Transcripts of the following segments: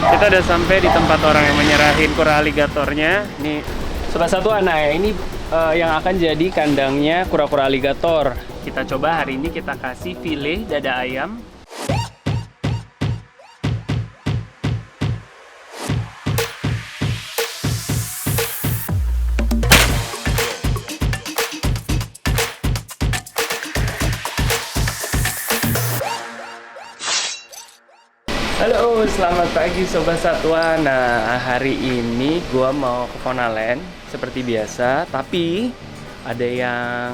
Kita udah sampai di tempat orang yang menyerahin kura aligatornya. Nih, Sobat Satwa, nah ini yang akan jadi kandangnya kura-kura aligator. Kita coba hari ini kita kasih file dada ayam. Halo, selamat pagi Sobat Satwa. Nah, hari ini gua mau ke Fonaland seperti biasa, tapi ada yang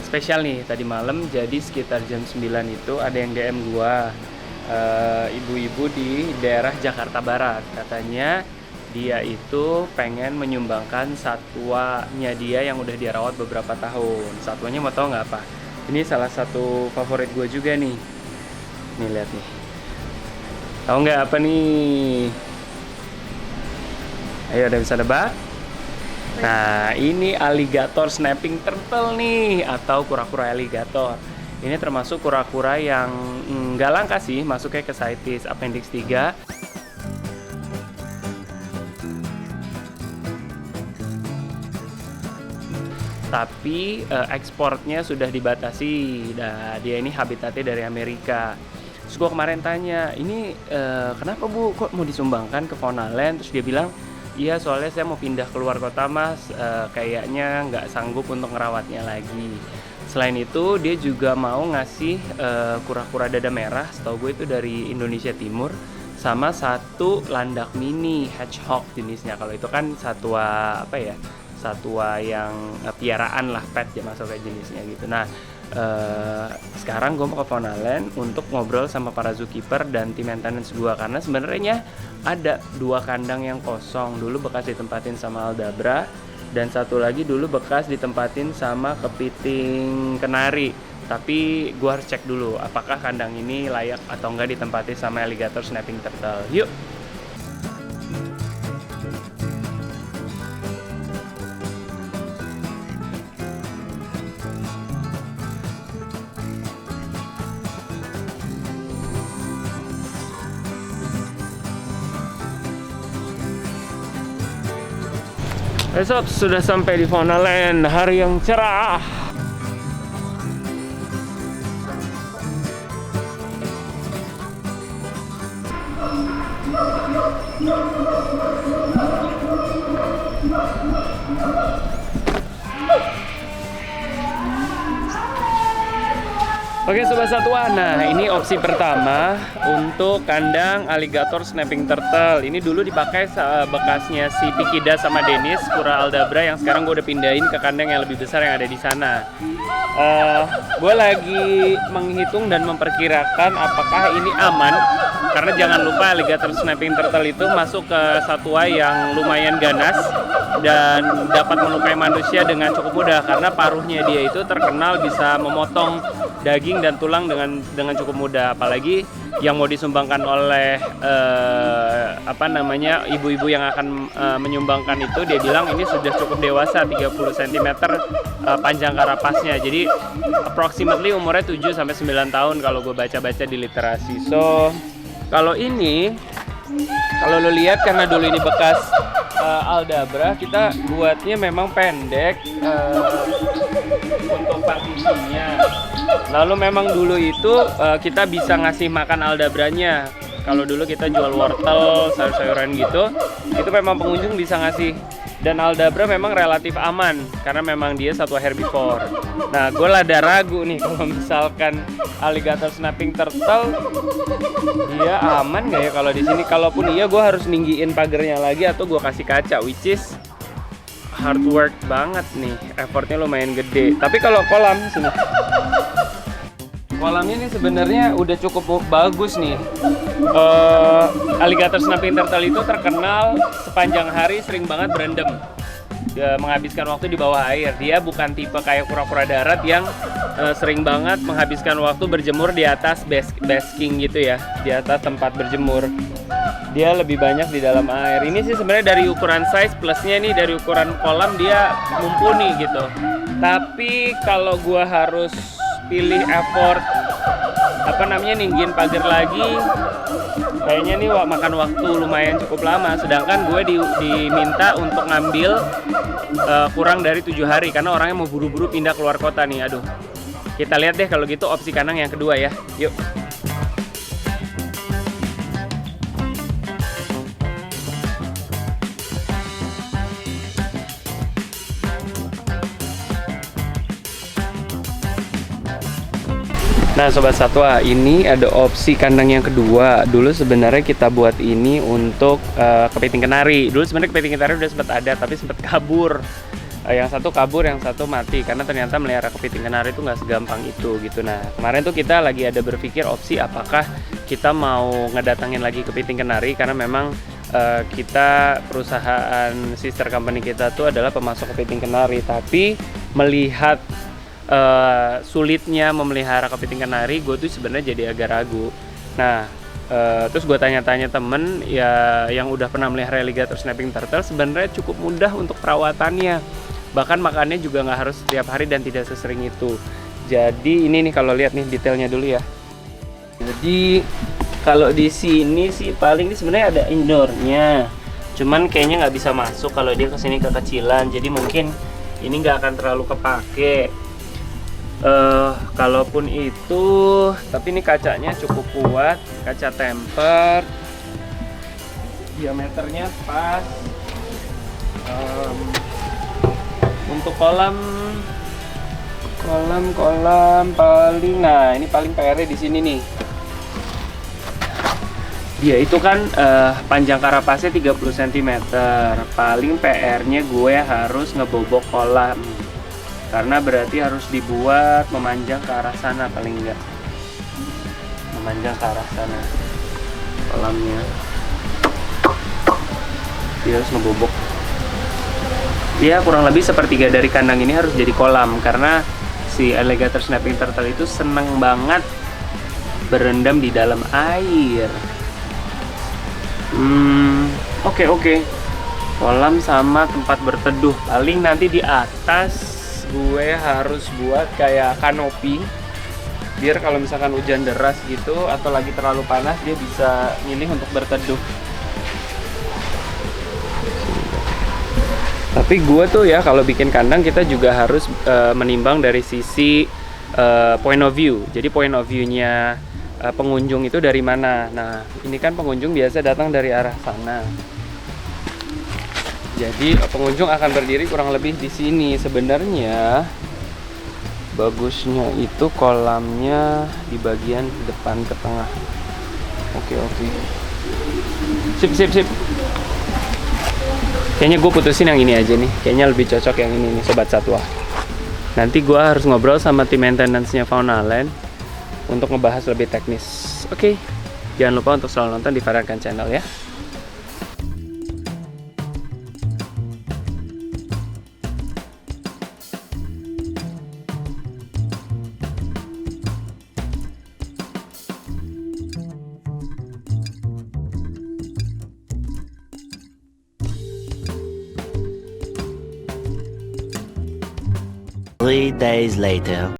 spesial nih tadi malam. Jadi sekitar jam 9 itu ada yang DM gua, ibu-ibu di daerah Jakarta Barat. Katanya dia itu pengen menyumbangkan satwanya dia yang udah dia rawat beberapa tahun. Satwanya mau tau nggak apa? Ini salah satu favorit gue juga nih. Nih, lihat nih. Tahu nggak apa nih? Ayo, udah bisa nebak? Nah, ini alligator snapping turtle nih, atau kura-kura alligator. Ini termasuk kura-kura yang nggak langka sih, masuknya ke CITES Appendix 3. Tapi ekspornya sudah dibatasi. Nah, dia ini habitatnya dari Amerika. Terus gue kemarin tanya, ini kenapa Bu kok mau disumbangkan ke Fonaland? Terus dia bilang, iya soalnya saya mau pindah keluar kota Mas, kayaknya nggak sanggup untuk ngerawatnya lagi. Selain itu dia juga mau ngasih kura-kura dada merah, setahu gue itu dari Indonesia Timur, sama satu landak mini hedgehog jenisnya. Kalau itu kan satwa apa ya? Satwa yang piaraan lah, pet ya masuk kayak jenisnya gitu. Nah, sekarang gue mau ke Fonaland untuk ngobrol sama para zookeeper dan tim maintenance gue, karena sebenarnya ada 2 kandang yang kosong dulu bekas ditempatin sama Aldabra, dan satu lagi dulu bekas ditempatin sama kepiting kenari. Tapi gue harus cek dulu apakah kandang ini layak atau enggak ditempati sama alligator snapping turtle. Yuk. Besok sudah sampai di Fonaland, hari yang cerah. Oke Sobat Satwa, nah ini opsi pertama untuk kandang alligator snapping turtle. Ini dulu dipakai bekasnya si Pikida sama Dennis, kura Aldabra, yang sekarang gue udah pindahin ke kandang yang lebih besar yang ada di sana. Gue lagi menghitung dan memperkirakan apakah ini aman, karena jangan lupa alligator snapping turtle itu masuk ke satwa yang lumayan ganas dan dapat melukai manusia dengan cukup mudah, karena paruhnya dia itu terkenal bisa memotong daging dan tulang dengan cukup mudah. Apalagi yang mau disumbangkan oleh ibu-ibu yang akan menyumbangkan itu, dia bilang ini sudah cukup dewasa, 30 cm panjang karapasnya. Jadi approximately umurnya 7 sampai 9 tahun kalau gue baca-baca di literasi. So, kalau ini kalau lo lihat, karena dulu ini bekas Aldabra, kita buatnya memang pendek untuk partisinya. Lalu memang dulu itu kita bisa ngasih makan Aldabranya. Kalau dulu kita jual wortel, sayur-sayuran gitu, itu memang pengunjung bisa ngasih. Dan Aldabra memang relatif aman karena memang dia satwa herbivore. Nah, gue rada ragu nih kalau misalkan alligator snapping turtle dia aman nggak ya kalau di sini. Kalaupun iya, gue harus ninggiin pagernya lagi atau gue kasih kaca, which is hard work banget nih, effortnya lumayan gede. Tapi kalau kolam sini, kolamnya ini sebenarnya udah cukup bagus nih. Alligator snapping turtle itu terkenal sepanjang hari sering banget berendam. Dia menghabiskan waktu di bawah air. Dia bukan tipe kayak kura-kura darat yang sering banget menghabiskan waktu berjemur di atas basking gitu ya, di atas tempat berjemur. Dia lebih banyak di dalam air. Ini sih sebenarnya dari ukuran size plusnya nih, dari ukuran kolam dia mumpuni gitu. Tapi kalau gua harus pilih effort ninggiin pagar lagi, Kayaknya nih makan waktu lumayan cukup lama. Sedangkan gue diminta untuk ngambil kurang dari 7 hari karena orangnya mau buru-buru pindah keluar kota nih. Aduh. Kita lihat deh kalau gitu opsi Kanang yang kedua ya. Yuk. Nah Sobat Satwa, ini ada opsi kandang yang kedua. Dulu sebenarnya kita buat ini untuk kepiting kenari. Dulu sebenarnya kepiting kenari udah sempat ada, tapi sempat kabur. Yang satu kabur, yang satu mati. Karena ternyata melihara kepiting kenari itu nggak segampang itu gitu. Nah kemarin tuh kita lagi ada berpikir opsi apakah kita mau ngedatangin lagi kepiting kenari. Karena memang kita perusahaan sister company kita tuh adalah pemasok kepiting kenari. Tapi melihat sulitnya memelihara kepiting kenari, gue tuh sebenarnya jadi agak ragu. Nah, terus gue tanya-tanya temen ya yang udah pernah melihara alligator snapping turtle, sebenarnya cukup mudah untuk perawatannya. Bahkan makannya juga nggak harus setiap hari dan tidak sesering itu. Jadi ini nih kalau lihat nih detailnya dulu ya. Jadi kalau di sini sih paling sebenarnya ada indoornya. Cuman kayaknya nggak bisa masuk kalau dia kesini kekecilan. Jadi mungkin ini nggak akan terlalu kepake. Kalaupun itu, tapi ini kacanya cukup kuat, kaca tempered, diameternya pas. Untuk kolam paling, nah ini paling PR-nya di sini nih. Dia itu kan panjang karapasnya 30 cm. Paling PR-nya gue harus ngebobok kolam. Karena berarti harus dibuat memanjang ke arah sana paling enggak. Memanjang ke arah sana kolamnya. Dia harus ngebobok. Ya kurang lebih sepertiga dari kandang ini harus jadi kolam. Karena si alligator snapping turtle itu seneng banget berendam di dalam air. Oke. Kolam sama tempat berteduh. Paling nanti di atas gue harus buat kayak kanopi biar kalau misalkan hujan deras gitu atau lagi terlalu panas dia bisa milih untuk berteduh. Tapi gue tuh ya kalau bikin kandang kita juga harus menimbang dari sisi point of view. Jadi point of view-nya pengunjung itu dari mana. Nah ini kan pengunjung biasa datang dari arah sana. Jadi pengunjung akan berdiri kurang lebih di sini. Sebenarnya bagusnya itu kolamnya di bagian depan ke tengah. Oke. Sip. Kayaknya gue putusin yang ini aja nih. Kayaknya lebih cocok yang ini nih Sobat Satwa. Nanti gue harus ngobrol sama tim maintenance-nya Faunaland untuk ngebahas lebih teknis. Oke. Jangan lupa untuk selalu nonton di Farhankan Channel ya. Three days later.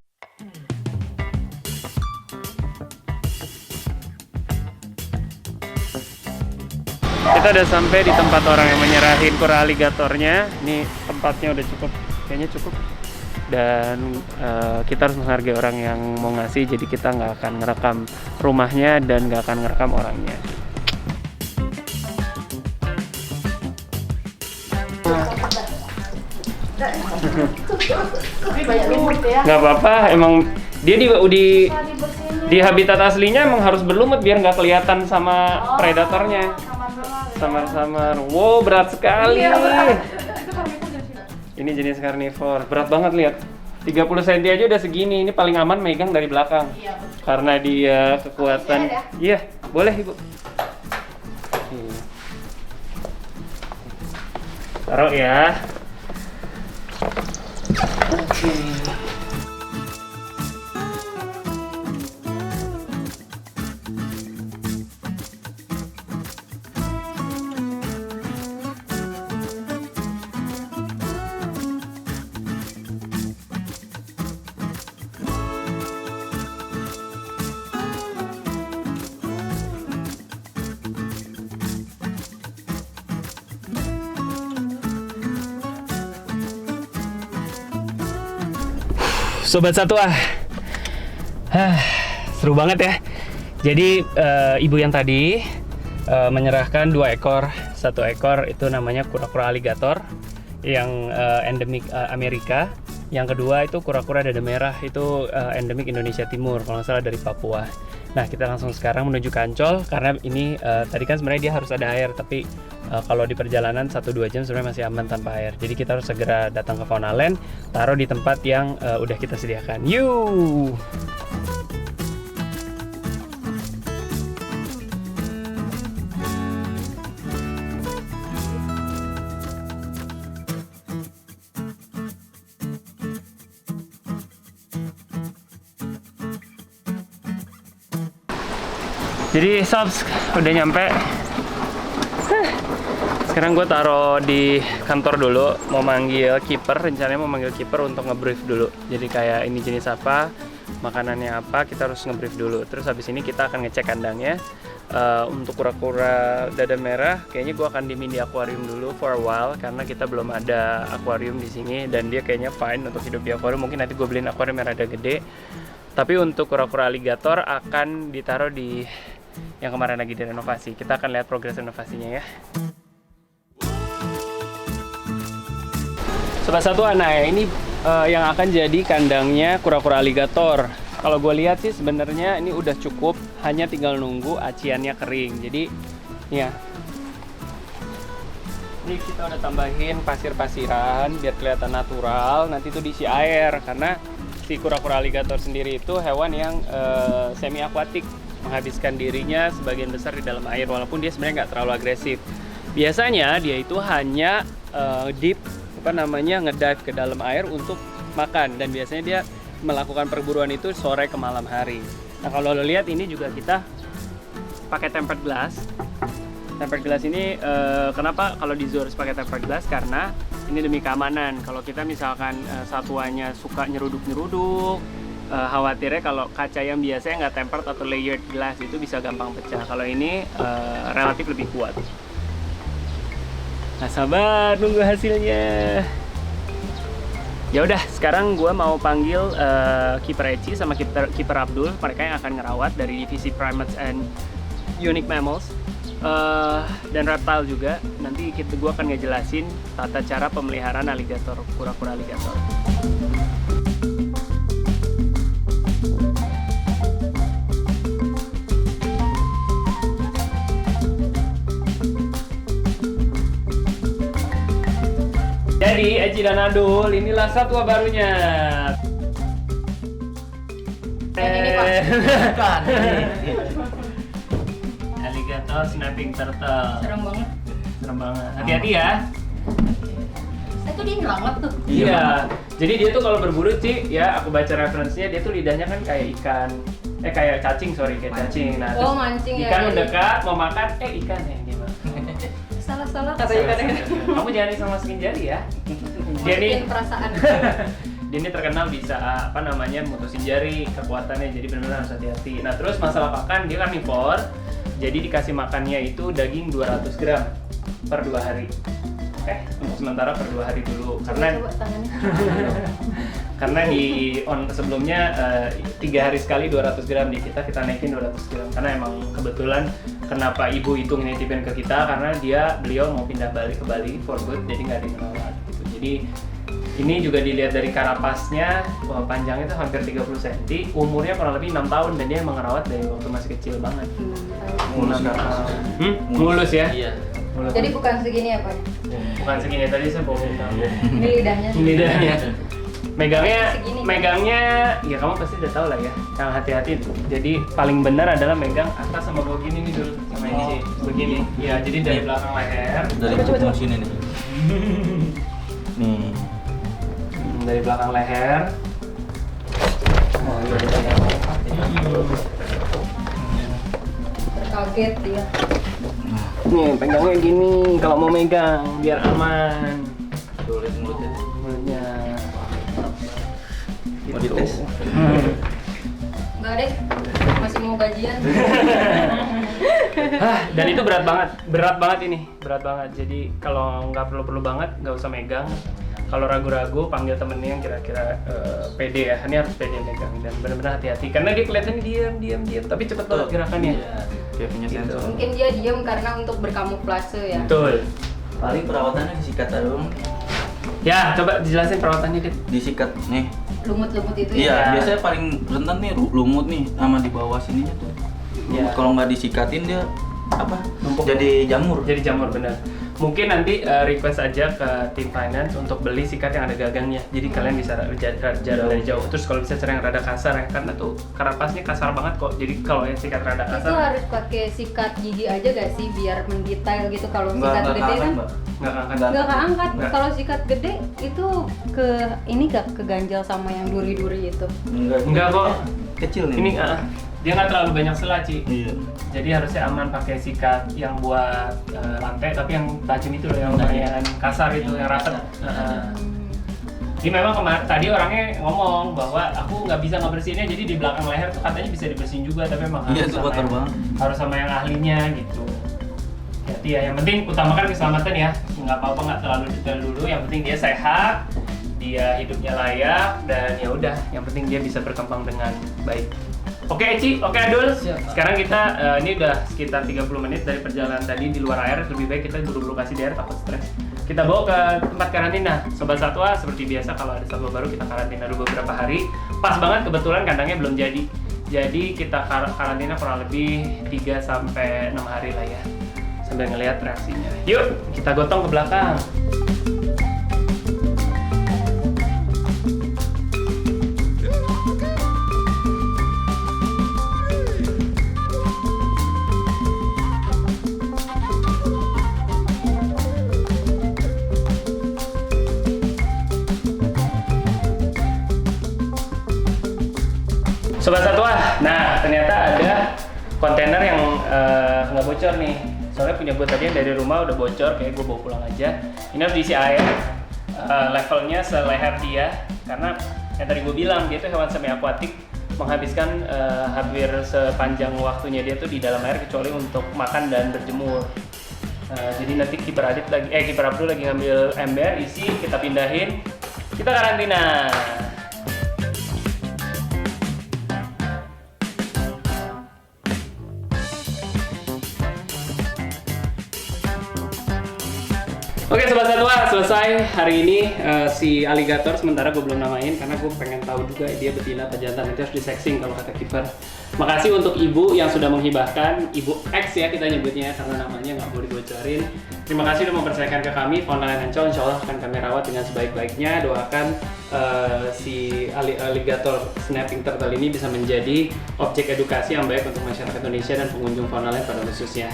Kita udah sampai di tempat orang yang menyerahin kura aligatornya. Ini tempatnya udah cukup, kayaknya cukup. Dan kita harus menghargai orang yang mau ngasih. Jadi kita nggak akan ngerekam rumahnya dan nggak akan ngerekam orangnya. Nggak apa-apa, emang dia di habitat aslinya emang harus berlumut biar nggak kelihatan sama predatornya. Samar-samar. Wow, berat sekali. Ini jenis karnivor, berat banget lihat. 30 cm aja udah segini. Ini paling aman megang dari belakang. Karena dia kekuatan. Iya, boleh Ibu. Taruh ya. Oke. Sobat Satwa. Seru banget ya. Jadi ibu yang tadi menyerahkan 2 ekor. 1 ekor itu namanya kura-kura aligator yang endemik Amerika. Yang kedua itu kura-kura dada merah, itu endemik Indonesia Timur, kalau nggak salah dari Papua. Nah, kita langsung sekarang menuju ke Ancol karena ini tadi kan sebenarnya dia harus ada air, tapi kalau di perjalanan 1-2 jam sebenarnya masih aman tanpa air. Jadi kita harus segera datang ke Fauna Land, taruh di tempat yang udah kita sediakan. Yuk! Jadi Sobs udah nyampe. Sekarang gue taruh di kantor dulu, mau manggil kiper, rencananya mau manggil kiper untuk ngebrief dulu. Jadi kayak ini jenis apa, makanannya apa, kita harus ngebrief dulu. Terus habis ini kita akan ngecek kandangnya. Untuk kura-kura dada merah, kayaknya gue akan dimin di akuarium dulu for a while karena kita belum ada akuarium di sini dan dia kayaknya fine untuk hidup di akuarium. Mungkin nanti gue beliin akuarium yang rada gede. Tapi untuk kura-kura aligator akan ditaruh di yang kemarin lagi direnovasi. Kita akan lihat progres renovasinya ya. Sobat Satwa, nah ini yang akan jadi kandangnya kura-kura aligator. Kalau gue lihat sih sebenarnya ini udah cukup, hanya tinggal nunggu aciannya kering. Jadi ya, ini kita udah tambahin pasir-pasiran biar kelihatan natural. Nanti itu diisi air karena si kura-kura aligator sendiri itu hewan yang semi akuatik, menghabiskan dirinya sebagian besar di dalam air walaupun dia sebenarnya nggak terlalu agresif. Biasanya dia itu hanya ngedive ke dalam air untuk makan dan biasanya dia melakukan perburuan itu sore ke malam hari. Nah, kalau lo lihat ini juga kita pakai tempered glass. Tempered glass ini kenapa kalau di zoo harus pakai tempered glass? Karena ini demi keamanan. Kalau kita misalkan satwanya suka nyeruduk-nyeruduk, khawatirnya kalau kaca yang biasanya nggak tempered atau layered glass itu bisa gampang pecah. Kalau ini relatif lebih kuat. Nah, sabar nunggu hasilnya. Ya udah, sekarang gue mau panggil kiper Eci sama kiper Abdul. Mereka yang akan ngerawat dari divisi Primates and Unique Mammals dan reptile juga. Nanti gue akan ngejelasin tata cara pemeliharaan aligator, kura-kura aligator. Jadi Eci dan Adul, inilah satwa barunya. Ini Pak. Alligator snapping turtle. Serem banget. Serem banget. Hati-hati ya. Itu dia nyelamat tuh. Iya. Jadi dia tuh kalau berburu, Ci, ya aku baca referensinya, dia tuh lidahnya kan kayak ikan. Kayak cacing, kayak cacing. Nah, oh, mancing ya. Ikan mendekat, mau makan, ikan ya gimana? Salah kata ikannya. Kamu jangan iseng masukin jari ya. Dia Masukin perasaan. Dia ini terkenal bisa mutusin jari, kekuatannya, jadi benar-benar harus hati-hati. Nah, terus masalah pakan, dia karnivore, jadi dikasih makannya itu daging 200 gram per 2 hari. Untuk sementara per 2 hari dulu. Coba tangannya. Karena di sebelumnya 3 hari sekali 200 gram, di kita naikin 200 gram. Karena emang kebetulan kenapa ibu itu nitipin ke kita, karena beliau mau pindah balik ke Bali for good, jadi nggak ada yang merawat gitu. Jadi ini juga dilihat dari karapasnya, panjangnya itu hampir 30 cm, umurnya kurang lebih 6 tahun dan dia emang ngerawat dari waktu masih kecil banget. Mulus ya? Iya. Mulus. Jadi bukan segini ya Pak? Bukan segini, tadi saya bawa Ini lidahnya. Lidahnya. Megangnya, ya kamu pasti udah tahu lah ya. Yang hati-hati tuh. Jadi paling benar adalah megang atas sama bawah gini nih dulu, sama ini sih, begini. Ya, jadi dari belakang leher. Dari coba sini nih. Nih. Dari belakang leher. Oh iya, Kaget dia. nih, pegangnya gini kalau mau megang biar aman. Tuh, lihat mulutnya. Mulutnya. Mau dites? Enggak deh, masih mau gajian. Dan itu berat banget ini, berat banget. Jadi kalau nggak perlu banget, nggak usah megang. Kalau ragu-ragu panggil temennya yang kira-kira pede ya. Ini harus pede megang dan benar-benar hati-hati karena dia kelihatannya diam, tapi cepet banget gerakannya. Iya, dia punya Gitu. sensor. Mungkin dia diam karena untuk berkamuflase ya. Betul. Paling perawatannya disikat doang. Ya, coba dijelasin perawatannya Dit. Disikat nih. Lumut-lumut itu Iya, ya. biasanya paling rentan nih lumut nih sama di bawah sininya tuh. Iya. Kalau nggak disikatin dia apa? Numpuk. Jadi jamur. Jadi jamur benar. Mungkin nanti request aja ke tim finance untuk beli sikat yang ada gagangnya. Jadi kalian bisa jalan dari jauh. Terus kalau bisa cara yang rada kasar ya, karena tuh karapasnya kasar banget kok. Jadi kalau yang sikat rada Itu kasar harus pakai sikat gigi aja gak sih biar mendetail gitu. Kalau sikat Nggak gede keangkat, kan Mbak. nggak akan. nggak keangkat. Nggak. Kalau sikat gede itu ke ini gak keganjal sama yang duri-duri itu. Enggak kok. Kecil nih. Ini dia nggak terlalu banyak selaci. Iya. Jadi harusnya aman pakai sikat yang buat lantai, tapi yang tajam itu loh, yang lumayan kasar itu, yang rapat. Jadi memang tadi orangnya ngomong bahwa aku nggak bisa ngebersihinnya, jadi di belakang leher tuh katanya bisa dibersihin juga, tapi memang Iya, harus itu sama kotor yang, banget. harus sama yang ahlinya gitu. Jadi ya yang penting utamakan keselamatan ya, nggak apa-apa nggak terlalu detail dulu, yang penting dia sehat, dia hidupnya layak, dan ya udah, yang penting dia bisa berkembang dengan baik. Oke Eci, oke Adul. Siap. Sekarang kita ini udah sekitar 30 menit dari perjalanan tadi di luar air. Lebih baik kita buru-buru kasih di air takut stres. Kita bawa ke tempat karantina. Sobat Satwa seperti biasa kalau ada satwa baru kita karantina dulu beberapa hari. Pas banget kebetulan kandangnya belum jadi. Jadi kita karantina kurang lebih 3 sampai 6 hari lah ya. Sambil ngelihat reaksinya. Yuk, kita gotong ke belakang. Sobat Satwa, nah ternyata ada kontainer yang nggak bocor nih. Soalnya punya gue tadi yang dari rumah udah bocor, kayak gue bawa pulang aja. Ini harus diisi air, levelnya seleher dia. Karena yang tadi gue bilang, dia tuh hewan semi akuatik, menghabiskan hampir sepanjang waktunya dia tuh di dalam air kecuali untuk makan dan berjemur. Jadi nanti kiper Abdul lagi ngambil ember, isi, kita pindahin, kita karantina. Oke Sobat Satwa, selesai hari ini si aligator, sementara gue belum namain karena gue pengen tahu juga dia betina atau jantan, nanti harus disexing kalau kata kiper. Makasih untuk ibu yang sudah menghibahkan, ibu X ya kita nyebutnya karena namanya nggak boleh dibocorin. Terima kasih sudah mempercayakan ke kami Fauna Ancol, insya Allah akan kami rawat dengan sebaik-baiknya. Doakan si aligator snapping turtle ini bisa menjadi objek edukasi yang baik untuk masyarakat Indonesia dan pengunjung Fauna Land pada khususnya.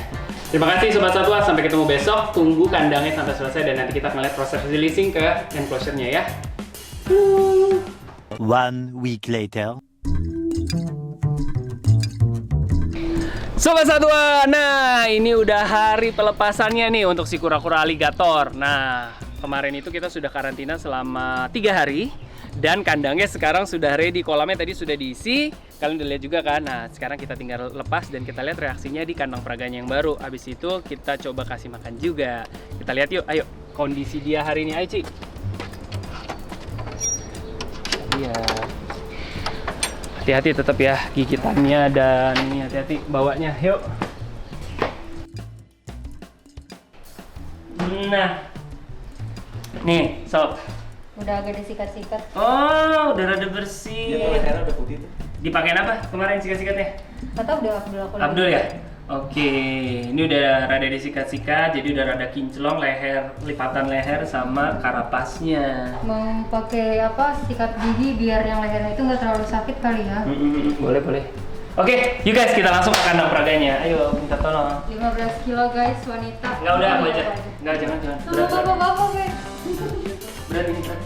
Terima kasih Sobat Satwa, sampai ketemu besok. Tunggu kandangnya sampai selesai dan nanti kita ngeliat proses releasing ke enclosure-nya ya. 1 week later. Sobat Satwa, nah ini udah hari pelepasannya nih untuk si kura-kura aligator. Nah, kemarin itu kita sudah karantina selama 3 hari dan kandangnya sekarang sudah ready, kolamnya tadi sudah diisi. Kalian udah lihat juga kan. Nah, sekarang kita tinggal lepas dan kita lihat reaksinya di kandang peraganya yang baru. Habis itu kita coba kasih makan juga. Kita lihat yuk, ayo kondisi dia hari ini, ayo Ci. Iya. Hati-hati tetap ya gigitannya dan ini hati-hati bawanya. Yuk. Nah. Nih, sob. Udah agak disikat-sikat. Oh, udah rada bersih. Dia lehernya udah putih tuh. Dipakein apa kemarin sikat-sikatnya? Atau udah Abdul aku Abdul ya? Oke, ini udah rada disikat-sikat, jadi udah rada kinclong leher, lipatan leher sama karapasnya. Mau pakai apa sikat gigi biar yang lehernya itu nggak terlalu sakit kali ya. Boleh. Oke, you guys kita langsung ke kandang peraganya. Ayo, minta tolong. 15 kilo guys, wanita. Enggak, udah aku aja. Enggak, jangan. Sama bapak-bapak guys. Berat ini, berat.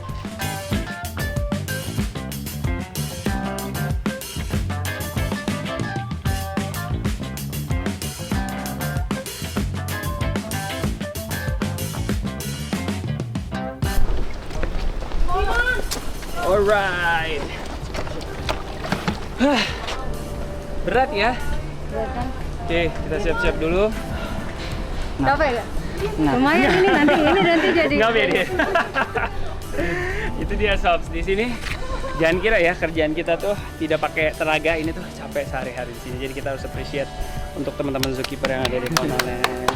Alright. Berat ya? Berat kan? Oke, kita siap-siap dulu. Capek gak? Lumayan ini nanti jadi. Nggak beda. Itu dia sobs di sini. Jangan kira ya kerjaan kita tuh tidak pakai tenaga, ini tuh capek sehari-hari di sini. Jadi kita harus appreciate untuk teman-teman zookeeper yang ada di Fauna Land.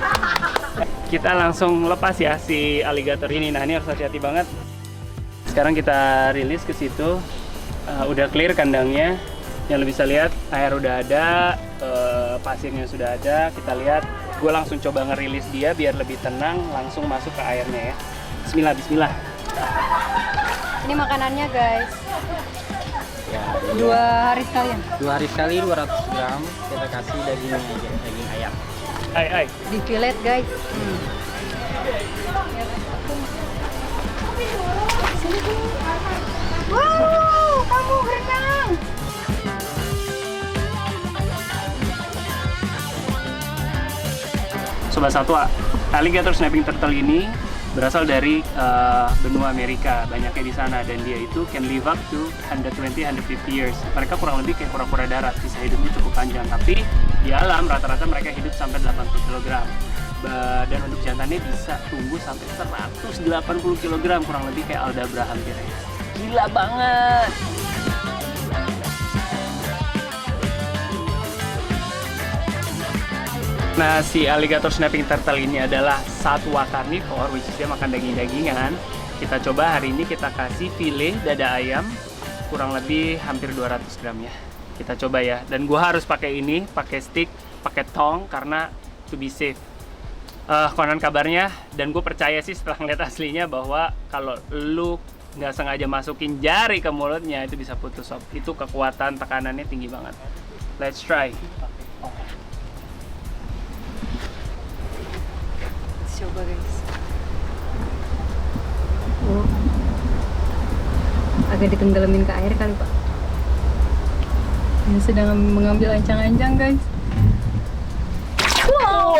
Kita langsung lepas ya si alligator ini. Nah ini harus hati-hati banget. Sekarang kita rilis ke situ. Udah clear kandangnya. Yang lo bisa lihat air udah ada, pasirnya sudah ada. Kita lihat. Gue langsung coba ngerilis dia biar lebih tenang. Langsung masuk ke airnya ya. Bismillah, Bismillah. Ini makanannya guys. Ya, 2 hari sekali ya? 2 hari sekali 200 gram kita kasih daging ayam. Ay. Di fillet guys. Wow, kamu berenang. Sobat Satwa, alligator snapping turtle ini berasal dari benua Amerika, banyaknya di sana, dan dia itu can live up to 120-150 years. Mereka kurang lebih kayak kura-kura darat, sisa hidupnya cukup panjang, tapi di alam rata-rata mereka hidup sampai 80 kg. Dan untuk jantannya bisa tumbuh sampai 180 kg, kurang lebih kayak Aldabraham kira-kira. Gila banget! Nah, si alligator snapping turtle ini adalah satwa karnivor, which is dia makan daging-dagingan. Kita coba hari ini kita kasih file dada ayam, kurang lebih hampir 200 gram ya. Kita coba ya, dan gua harus pakai ini, pakai stick, pakai tong, karena to be safe. Konon kabarnya, dan gue percaya sih setelah ngeliat aslinya bahwa kalau lu nggak sengaja masukin jari ke mulutnya, itu bisa putus sob. Itu kekuatan tekanannya tinggi banget. Let's try. Coba guys. Agak ditenggelamin ke air kali pak. Ini sedang mengambil ancang-ancang guys. Wow!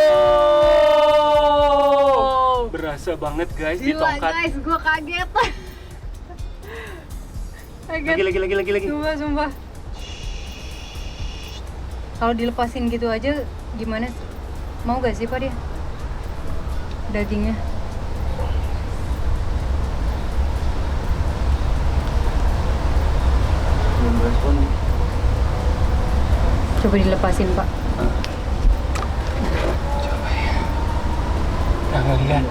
Berasa banget guys di Gila tongkat. guys, gue kaget. Lagi. Sumpah. Kalau dilepasin gitu aja gimana? Mau gak sih pak dia? Dagingnya. Belum respon. Coba dilepasin pak. Coba ya. Nggak ngeliat.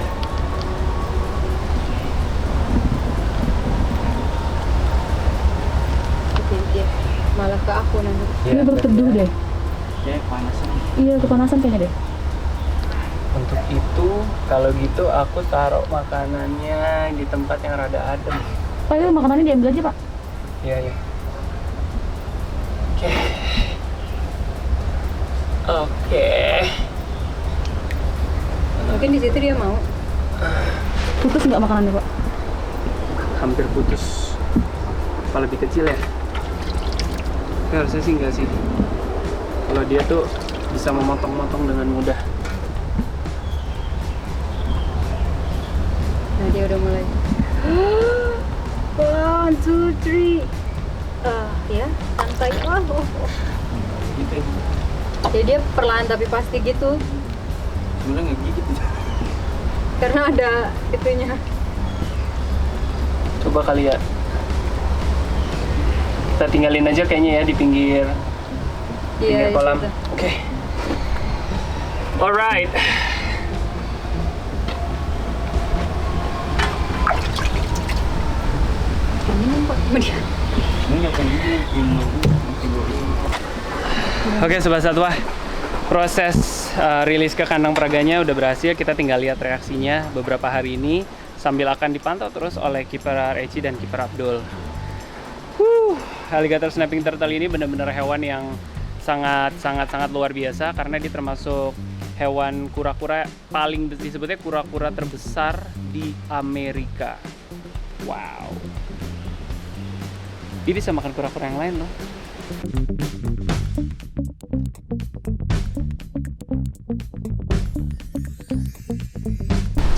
Oke, dia malah ke aku nanti. Ini berteduh deh. Kayak panasan. Iya, kepanasan kayaknya deh. Untuk itu, kalau gitu aku taruh makanannya di tempat yang rada adem. Pak, itu makanannya diambil aja pak. Iya. Oke. Mungkin di situ dia mau. Putus nggak makanannya pak? Hampir putus. Apa lebih kecil ya? Tapi harusnya sih enggak sih. Kalau dia tuh bisa memotong-motong dengan mudah. Nah dia udah mulai. 1, 2, 3. Ya, santai. Gitu ya. Jadi dia perlahan tapi pasti gitu. Sebenarnya nggak gigit. Karena ada itunya. Coba kali ya. Kita tinggalin aja kayaknya ya di pinggir Iya, kolam. gitu. Oke. Alright. Minum pak. Ini nggak akan gigit. Oke Sobat Satwa, proses rilis ke kandang peraganya udah berhasil. Kita tinggal lihat reaksinya beberapa hari ini sambil akan dipantau terus oleh kiper Eci dan kiper Abdul. Alligator snapping turtle ini benar-benar hewan yang sangat luar biasa karena dia termasuk hewan kura-kura paling disebutnya kura-kura terbesar di Amerika. Wow. Dia bisa makan kura-kura yang lain loh.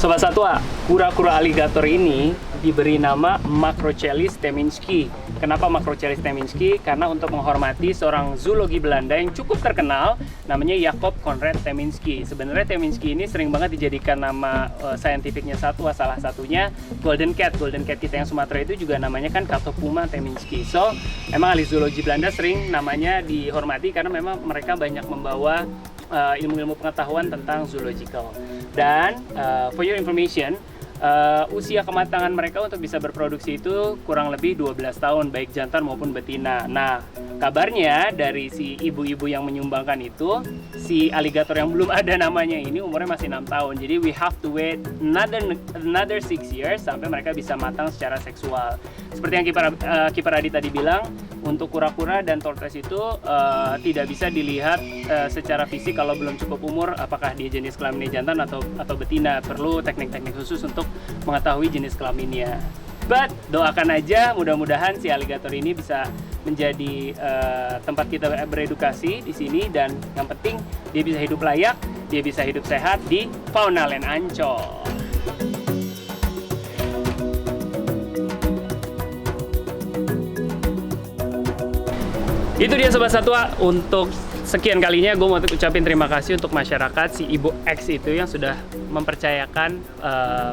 Sobat Satwa, kura-kura alligator ini diberi nama Macrochelys teminski Kenapa Macrocelis Teminski? Karena untuk menghormati seorang zoologi Belanda yang cukup terkenal, namanya Jacob Conrad Teminski. Sebenarnya Teminski ini sering banget dijadikan nama saintifiknya satwa, salah satunya Golden Cat. Golden Cat kita yang Sumatera itu juga namanya kan Catopuma Teminski. So, emang ahli zoologi Belanda sering namanya dihormati karena memang mereka banyak membawa ilmu-ilmu pengetahuan tentang zoological. Dan for your information, usia kematangan mereka untuk bisa berproduksi itu kurang lebih 12 tahun, baik jantan maupun betina. Nah, kabarnya dari si ibu-ibu yang menyumbangkan itu, si aligator yang belum ada namanya ini umurnya masih 6 tahun. Jadi we have to wait another 6 years sampai mereka bisa matang secara seksual. Seperti yang Kiper Adi tadi bilang, untuk kura-kura dan tortoise itu tidak bisa dilihat secara fisik kalau belum cukup umur apakah dia jenis kelaminnya jantan atau betina. Perlu teknik-teknik khusus untuk mengetahui jenis kelaminnya. But doakan aja mudah-mudahan si aligator ini bisa menjadi tempat kita beredukasi di sini, dan yang penting dia bisa hidup layak, dia bisa hidup sehat di Faunaland Ancol. Itu dia Sobat Satwa, untuk sekian kalinya gue mau ucapin terima kasih untuk masyarakat si Ibu X itu yang sudah mempercayakan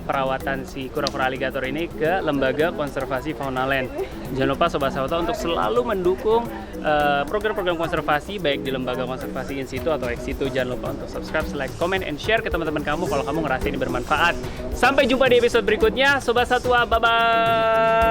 perawatan si kura-kura aligator ini ke Lembaga Konservasi Faunaland. Jangan lupa Sobat Satwa untuk selalu mendukung program-program konservasi baik di Lembaga Konservasi in situ atau ex situ. Jangan lupa untuk subscribe, like, comment, and share ke teman-teman kamu kalau kamu ngerasa ini bermanfaat. Sampai jumpa di episode berikutnya Sobat Satwa, bye-bye!